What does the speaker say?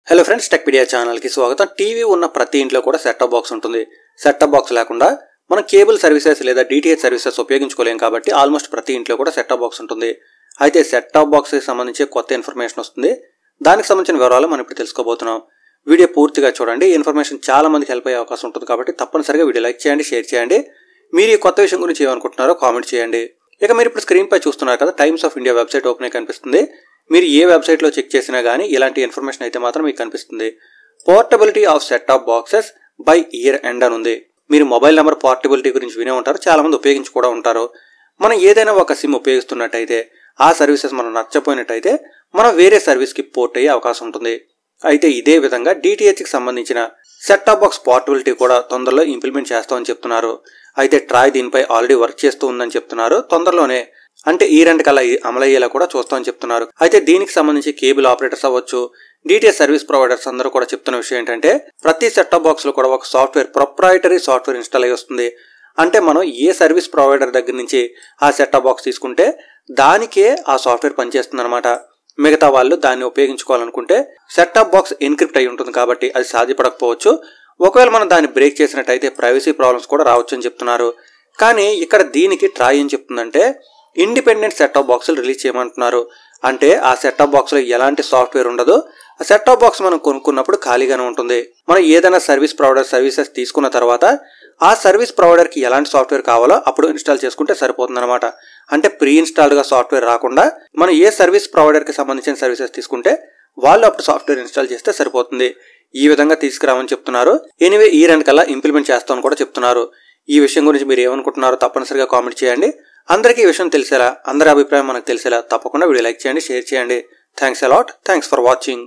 Hello friends, Techpedia ఛానల్కి స్వాగతం. TV ఉన్న ప్రతి ఇంట్లో కూడా సెటప్ బాక్స్ ఉంటుంది. సెటప్ బాక్స్ లేకుండా మనం కేబుల్ సర్వీసెస్ లేదా డిటిహెచ్ సర్వీసెస్ ఉపయోగించుకోలేం కాబట్టి ఆల్మోస్ట్ ప్రతి ఇంట్లో కూడా సెటప్ బాక్స్ ఉంటుంది. అయితే సెటప్ బాక్స్కి సంబంధించి కొత్త ఇన్ఫర్మేషన్ వస్తుంది. దానికి సంబంధించిన వివరాలు మనం ఇప్పుడు తెలుసుకోబోతున్నాం. వీడియో పూర్తిగా చూడండి. ఇన్ఫర్మేషన్ చాలా మందికి హెల్ప్ అయ్యే అవకాశం ఉంటుంది కాబట్టి తప్పనిసరిగా వీడియో లైక్ చేయండి, షేర్ చేయండి. మీరు ఈ కొత్త విషయం గురించి ఏమనుకుంటున్నారో కామెంట్ చేయండి. ఇక మీరు ఇప్పుడు స్క్రీన్ పై చూస్తున్నారు కదా, times of India website open అయి కనిపిస్తుంది. మీరు ఏ వెబ్సైట్లో చెక్ చేసినా కానీ ఇలాంటి ఇన్ఫర్మేషన్ అయితే మాత్రం మీకు కనిపిస్తుంది. Portability of setup boxes by year end అని ఉంది. మీరు మొబైల్ నెంబర్ పోర్టబిలిటీ గురించి వినే ఉంటారు, చాలా మంది ఉపయోగించి కూడా ఉంటారు. మనం ఏదైనా ఒక సిమ్ ఉపయోగిస్తున్నట్టయితే ఆ సర్వీసెస్ మనం నచ్చపోయినట్టయితే మనం వేరే సర్వీస్కి పోర్ట్ అయ్యే అవకాశం ఉంటుంది. అయితే ఇదే విధంగా డిటిహెచ్కి సంబంధించిన సెటప్ బాక్స్ పోర్టబిలిటీ కూడా తొందరలో ఇంప్లిమెంట్ చేస్తామని చెప్తున్నారు. అయితే ట్రాయ్ దీనిపై ఆల్రెడీ వర్క్ చేస్తూ ఉందని చెప్తున్నారు. తొందరలోనే అంటే ఈ రెండు కల్లా అమలయ్యేలా కూడా చూస్తామని చెప్తున్నారు. అయితే దీనికి సంబంధించి కేబుల్ ఆపరేటర్స్ అవ్వచ్చు, డిటిహెచ్ సర్వీస్ ప్రొవైడర్స్ అందరూ కూడా చెప్తున్న విషయం ఏంటంటే ప్రతి సెటప్ బాక్స్ లో కూడా ఒక సాఫ్ట్వేర్, ప్రొప్రైటరీ సాఫ్ట్వేర్ ఇన్స్టాల్ అయ్యి వస్తుంది. అంటే మనం ఏ సర్వీస్ ప్రొవైడర్ దగ్గర నుంచి ఆ సెటప్ బాక్స్ తీసుకుంటే దానికే ఆ సాఫ్ట్వేర్ పనిచేస్తుంది అనమాట. మిగతా వాళ్ళు దాన్ని ఉపయోగించుకోవాలనుకుంటే సెటప్ బాక్స్ ఎన్క్రిప్ట్ అయి ఉంటుంది కాబట్టి అది సాధ్యపడకపోవచ్చు. ఒకవేళ మనం దాన్ని బ్రేక్ చేసినట్టయితే ప్రైవసీ ప్రాబ్లమ్స్ కూడా రావచ్చు అని చెప్తున్నారు. కానీ ఇక్కడ దీనికి ట్రాయ్ ఏం చెప్తుందంటే ఇండిపెండెంట్ సెటప్ బాక్సులు రిలీజ్ చేయమంటున్నారు. అంటే ఆ సెటప్ బాక్స్ లో ఎలాంటి సాఫ్ట్వేర్ ఉండదు. ఆ సెటప్ బాక్స్ మనం కొనుక్కున్నప్పుడు ఖాళీగానే ఉంటుంది. మనం ఏదైనా సర్వీస్ ప్రొవైడర్ సర్వీసెస్ తీసుకున్న తర్వాత ఆ సర్వీస్ ప్రొవైడర్ కి ఎలాంటి సాఫ్ట్వేర్ కావాలో అప్పుడు ఇన్స్టాల్ చేసుకుంటే సరిపోతుంది అనమాట. అంటే ప్రీ ఇన్స్టాల్డ్ గా సాఫ్ట్వేర్ రాకుండా మనం ఏ సర్వీస్ ప్రొవైడర్ కి సంబంధించిన సర్వీసెస్ తీసుకుంటే వాళ్ళు అప్పుడు సాఫ్ట్వేర్ ఇన్స్టాల్ చేస్తే సరిపోతుంది. ఈ విధంగా తీసుకురామని చెప్తున్నారు. ఎనీవే ఈ రెండు కల్లా ఇంప్లిమెంట్ చేస్తామని కూడా చెప్తున్నారు. ఈ విషయం గురించి మీరు ఏమనుకుంటున్నారో తప్పనిసరిగా కామెంట్ చేయండి. అందరికీ ఈ విషయం తెలిసేలా, అందరి అభిప్రాయం మనకు తెలిసేలా తప్పకుండా వీడియో లైక్ చేయండి, షేర్ చేయండి. Thanks a lot. Thanks for watching.